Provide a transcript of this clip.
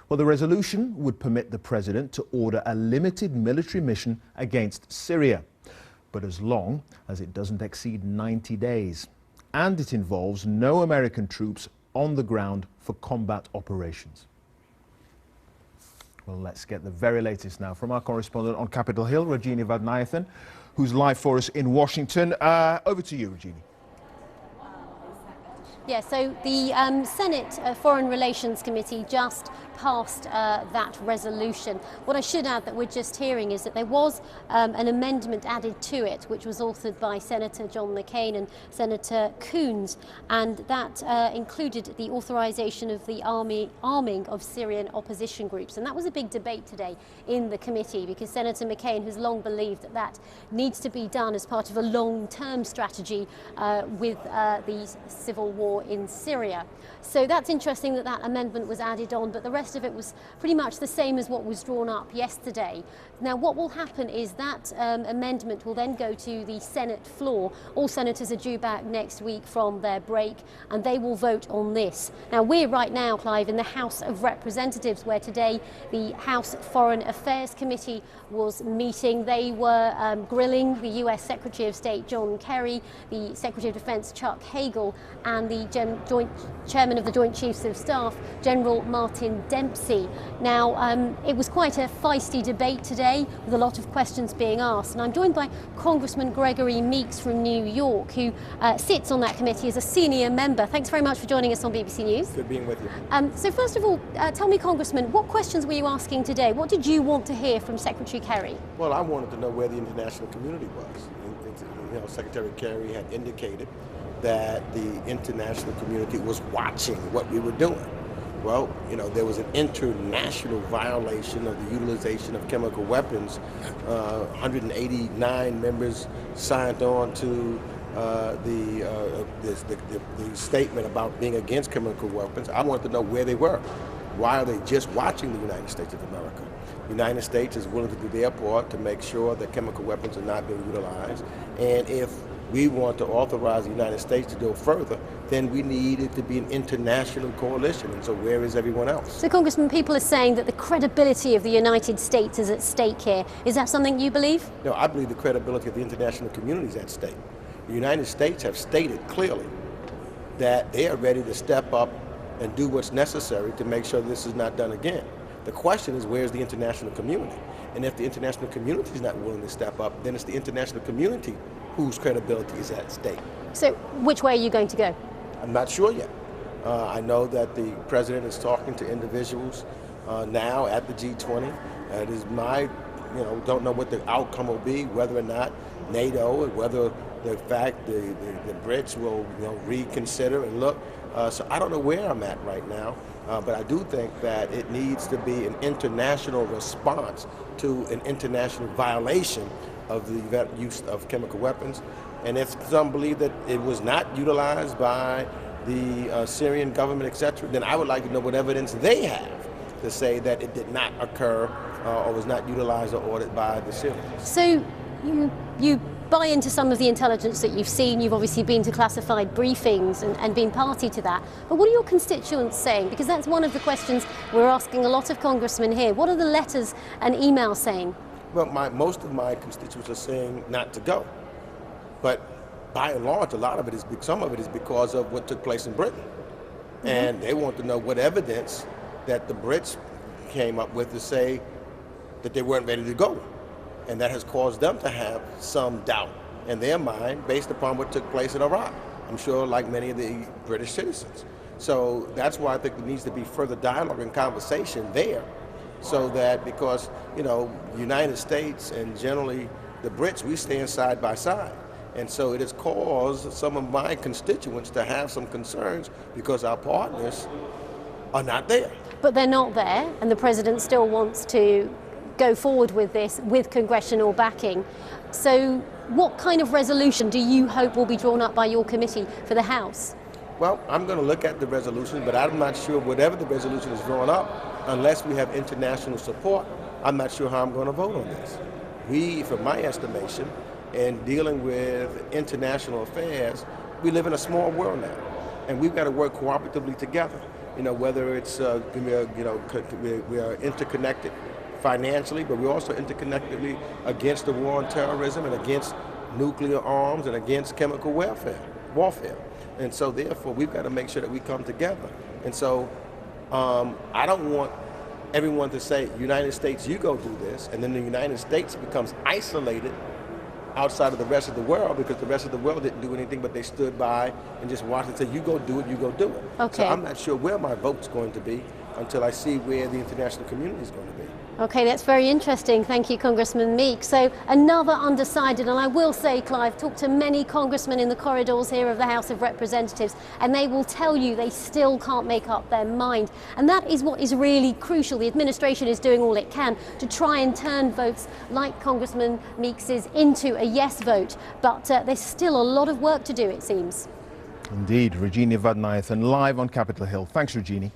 Well, the resolution would permit the president to order a limited military mission against Syria, but as long as it doesn't exceed 90 days. And it involves no American troops on the ground for combat operations. Well, let's get the very latest now from our correspondent on Capitol Hill, Rajini Vaidyanathan, who's live for us in Washington. Over to you, Rajini. Yeah, so the Senate Foreign Relations Committee just passed that resolution. What I should add that we're just hearing is that there was an amendment added to it, which was authored by Senator John McCain and Senator Coons, and that included the authorization of the arming of Syrian opposition groups. And that was a big debate today in the committee, because Senator McCain has long believed that that needs to be done as part of a long-term strategy with the civil war in Syria. So that's interesting that that amendment was added on, but the rest of it was pretty much the same as what was drawn up yesterday. Now, what will happen is that amendment will then go to the Senate floor. All senators are due back next week from their break, and they will vote on this. Now, we're right now, Clive, in the House of Representatives, where today the House Foreign Affairs Committee was meeting. They were grilling the US Secretary of State John Kerry, the Secretary of Defense Chuck Hagel, and the Chairman of the Joint Chiefs of Staff, General Martin Dempsey. Now, it was quite a feisty debate today, with a lot of questions being asked. And I'm joined by Congressman Gregory Meeks from New York, who sits on that committee as a senior member. Thanks very much for joining us on BBC News. Good being with you. So first of all, tell me, Congressman, what questions were you asking today? What did you want to hear from Secretary Kerry? Well, I wanted to know where the international community was. You know, Secretary Kerry had indicated that the international community was watching what we were doing. Well, you know, there was an international violation of the utilization of chemical weapons. 189 members signed on to the statement about being against chemical weapons. I wanted to know where they were. Why are they just watching the United States of America? The United States is willing to do their part to make sure that chemical weapons are not being utilized. And if we want to authorize the United States to go further, then we need it to be an international coalition. And so where is everyone else? So, Congressman, people are saying that the credibility of the United States is at stake here. Is that something you believe? No, I believe the credibility of the international community is at stake. The United States have stated clearly that they are ready to step up and do what's necessary to make sure this is not done again. The question is, where's the international community? And if the international community is not willing to step up, then it's the international community whose credibility is at stake. So which way are you going to go? I'm not sure yet. I know that the president is talking to individuals now at the G20. It is don't know what the outcome will be, whether or not NATO, whether the fact the Brits will reconsider and look. So I don't know where I'm at right now, but I do think that it needs to be an international response to an international violation of the use of chemical weapons. And if some believe that it was not utilized by the Syrian government, etc., then I would like to know what evidence they have to say that it did not occur or was not utilized or ordered by the Syrians. So you buy into some of the intelligence that you've seen. You've obviously been to classified briefings and been party to that. But what are your constituents saying? Because that's one of the questions we're asking a lot of congressmen here. What are the letters and emails saying? Well, most of my constituents are saying not to go. But by and large, some of it is because of what took place in Britain. Mm-hmm. And they want to know what evidence that the Brits came up with to say that they weren't ready to go. And that has caused them to have some doubt in their mind based upon what took place in Iraq. I'm sure like many of the British citizens. So that's why I think there needs to be further dialogue and conversation there. So that, because, the United States and generally the Brits, we stand side by side. And so it has caused some of my constituents to have some concerns because our partners are not there. But they're not there, and the president still wants to go forward with this with congressional backing. So what kind of resolution do you hope will be drawn up by your committee for the House? Well, I'm going to look at the resolution, but I'm not sure whatever the resolution is drawn up, unless we have international support, I'm not sure how I'm going to vote on this. We, from my estimation, in dealing with international affairs, we live in a small world now, and we've got to work cooperatively together. whether it's we are interconnected financially, but we're also interconnectedly against the war on terrorism and against nuclear arms and against chemical warfare. And so therefore we've got to make sure that we come together. And so I don't want everyone to say, United States, you go do this, and then the United States becomes isolated outside of the rest of the world, because the rest of the world didn't do anything, but they stood by and just watched and said, you go do it, you go do it. Okay. So I'm not sure where my vote's going to be until I see where the international community is going to be. Okay, that's very interesting. Thank you, Congressman Meek. So another undecided, and I will say, Clive, talked to many congressmen in the corridors here of the House of Representatives, and they will tell you they still can't make up their mind. And that is what is really crucial. The administration is doing all it can to try and turn votes like Congressman Meeks's into a yes vote. But there's still a lot of work to do, it seems. Indeed. Rajini Vaidyanathan live on Capitol Hill. Thanks, Rajini.